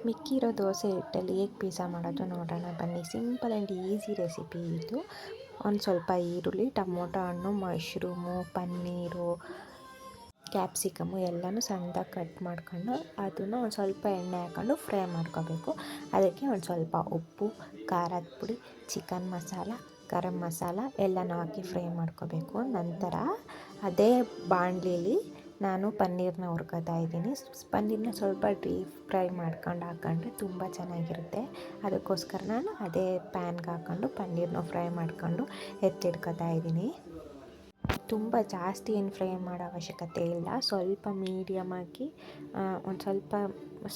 ಮಿಕ್ಕಿರೋ ದೋಸೆ ಹಿಟ್ಟಲ್ಲಿ ಹೇಗೆ ಪಿಜ್ಜಾ ಮಾಡೋದು ನೋಡೋಣ ಬನ್ನಿ. ಸಿಂಪಲ್ ಆ್ಯಂಡ್ ಈಸಿ ರೆಸಿಪಿ ಇದು. ಒಂದು ಸ್ವಲ್ಪ ಈರುಳ್ಳಿ, ಟೊಮೊಟೊ ಹಣ್ಣು, ಮಶ್ರೂಮು, ಪನ್ನೀರು, ಕ್ಯಾಪ್ಸಿಕಮ್ಮು ಎಲ್ಲನೂ ಸಣ್ಣದಾಗಿ ಕಟ್ ಮಾಡ್ಕೊಂಡು ಅದನ್ನು ಒಂದು ಸ್ವಲ್ಪ ಎಣ್ಣೆ ಹಾಕ್ಕೊಂಡು ಫ್ರೈ ಮಾಡ್ಕೋಬೇಕು. ಅದಕ್ಕೆ ಒಂದು ಸ್ವಲ್ಪ ಉಪ್ಪು, ಖಾರದ ಪುಡಿ, ಚಿಕನ್ ಮಸಾಲ, ಗರಂ ಮಸಾಲ ಎಲ್ಲನೂ ಹಾಕಿ ಫ್ರೈ ಮಾಡ್ಕೋಬೇಕು. ನಂತರ ಅದೇ ಬಾಣಲಿಲಿ ನಾನು ಪನ್ನೀರನ್ನ ಹುರ್ಕೋತಾ ಇದ್ದೀನಿ. ಪನ್ನೀರನ್ನ ಸ್ವಲ್ಪ ಡೀಪ್ ಫ್ರೈ ಮಾಡ್ಕೊಂಡು ಹಾಕ್ಕೊಂಡ್ರೆ ತುಂಬ ಚೆನ್ನಾಗಿರುತ್ತೆ. ಅದಕ್ಕೋಸ್ಕರ ನಾನು ಅದೇ ಪ್ಯಾನ್ಗೆ ಹಾಕ್ಕೊಂಡು ಪನ್ನೀರನ್ನ ಫ್ರೈ ಮಾಡ್ಕೊಂಡು ಎತ್ತಿಡ್ಕೋತಾ ಇದ್ದೀನಿ. ತುಂಬ ಜಾಸ್ತಿ ಏನು ಫ್ರೈ ಮಾಡೋ ಅವಶ್ಯಕತೆ ಇಲ್ಲ. ಸ್ವಲ್ಪ ಮೀಡಿಯಮಾಗಿ ಒಂದು ಸ್ವಲ್ಪ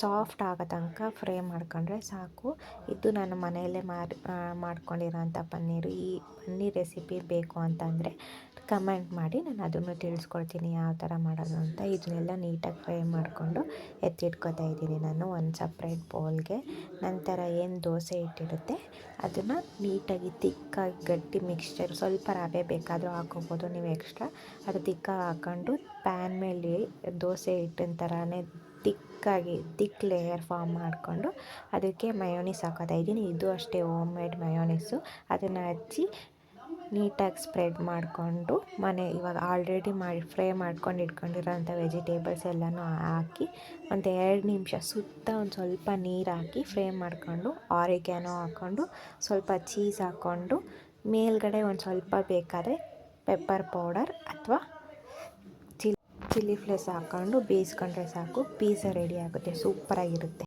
ಸಾಫ್ಟ್ ಆಗೋ ತನಕ ಫ್ರೈ ಮಾಡ್ಕೊಂಡ್ರೆ ಸಾಕು. ಇದು ನಾನು ಮನೆಯಲ್ಲೇ ಮಾಡ್ಕೊಂಡಿರೋಂಥ ಪನ್ನೀರು. ಈ ಪನ್ನೀರ್ ರೆಸಿಪಿ ಬೇಕು ಅಂತಂದರೆ ಕಮೆಂಟ್ ಮಾಡಿ, ನಾನು ಅದನ್ನು ತಿಳಿಸ್ಕೊಡ್ತೀನಿ ಯಾವ ಥರ ಮಾಡೋದು ಅಂತ. ಇದನ್ನೆಲ್ಲ ನೀಟಾಗಿ ಫ್ರೈ ಮಾಡಿಕೊಂಡು ಎತ್ತಿಟ್ಕೊತಾ ಇದ್ದೀನಿ ನಾನು ಒಂದು ಸಪ್ರೇಟ್ ಬೌಲ್ಗೆ. ನಂತರ ಏನು ದೋಸೆ ಹಿಟ್ಟಿರುತ್ತೆ ಅದನ್ನು ನೀಟಾಗಿ ತಿಕ್ಕಾಗಿ ಗಟ್ಟಿ ಮಿಕ್ಸ್ಚರ್, ಸ್ವಲ್ಪ ರವೆ ಬೇಕಾದರೂ ಹಾಕ್ಕೋಬೋದು ನೀವು ಎಕ್ಸ್ಟ್ರಾ. ಅದು ತಿಕ್ಕಾಗಿ ಹಾಕ್ಕೊಂಡು ಪ್ಯಾನ್ ಮೇಲೆ ದೋಸೆ ಹಿಟ್ಟಿನ ಥರನೇ ತಿಕ್ ಲೇಯರ್ ಫಾರ್ಮ್ ಮಾಡಿಕೊಂಡು ಅದಕ್ಕೆ ಮಯೋನೀಸ್ ಹಾಕೋತಾ ಇದ್ದೀನಿ. ಇದು ಅಷ್ಟೇ ಹೋಮ್ ಮೇಡ್ ಮಯೋನೀಸು. ಅದನ್ನು ಹಚ್ಚಿ ನೀಟಾಗಿ ಸ್ಪ್ರೆಡ್ ಮಾಡಿಕೊಂಡು ಇವಾಗ ಆಲ್ರೆಡಿ ಫ್ರೈ ಮಾಡ್ಕೊಂಡು ಇಟ್ಕೊಂಡಿರೋಂಥ ವೆಜಿಟೇಬಲ್ಸ್ ಎಲ್ಲನೂ ಹಾಕಿ ಒಂದು 2 ನಿಮಿಷ ಸುತ್ತ ಒಂದು ಸ್ವಲ್ಪ ನೀರು ಹಾಕಿ ಫ್ರೈ ಮಾಡಿಕೊಂಡು ಆರಿಗ್ಯಾನೋ ಹಾಕ್ಕೊಂಡು ಸ್ವಲ್ಪ ಚೀಸ್ ಹಾಕ್ಕೊಂಡು ಮೇಲ್ಗಡೆ ಒಂದು ಸ್ವಲ್ಪ ಬೇಕಾದರೆ ಪೆಪ್ಪರ್ ಪೌಡರ್ ಅಥವಾ ಚಿಲ್ಲಿ ಫ್ಲೇಕ್ಸ್ ಹಾಕ್ಕೊಂಡು ಬೇಯಿಸ್ಕೊಂಡ್ರೆ ಸಾಕು. ಪಿಜ್ಜಾ ರೆಡಿ ಆಗುತ್ತೆ. ಸೂಪರಾಗಿರುತ್ತೆ.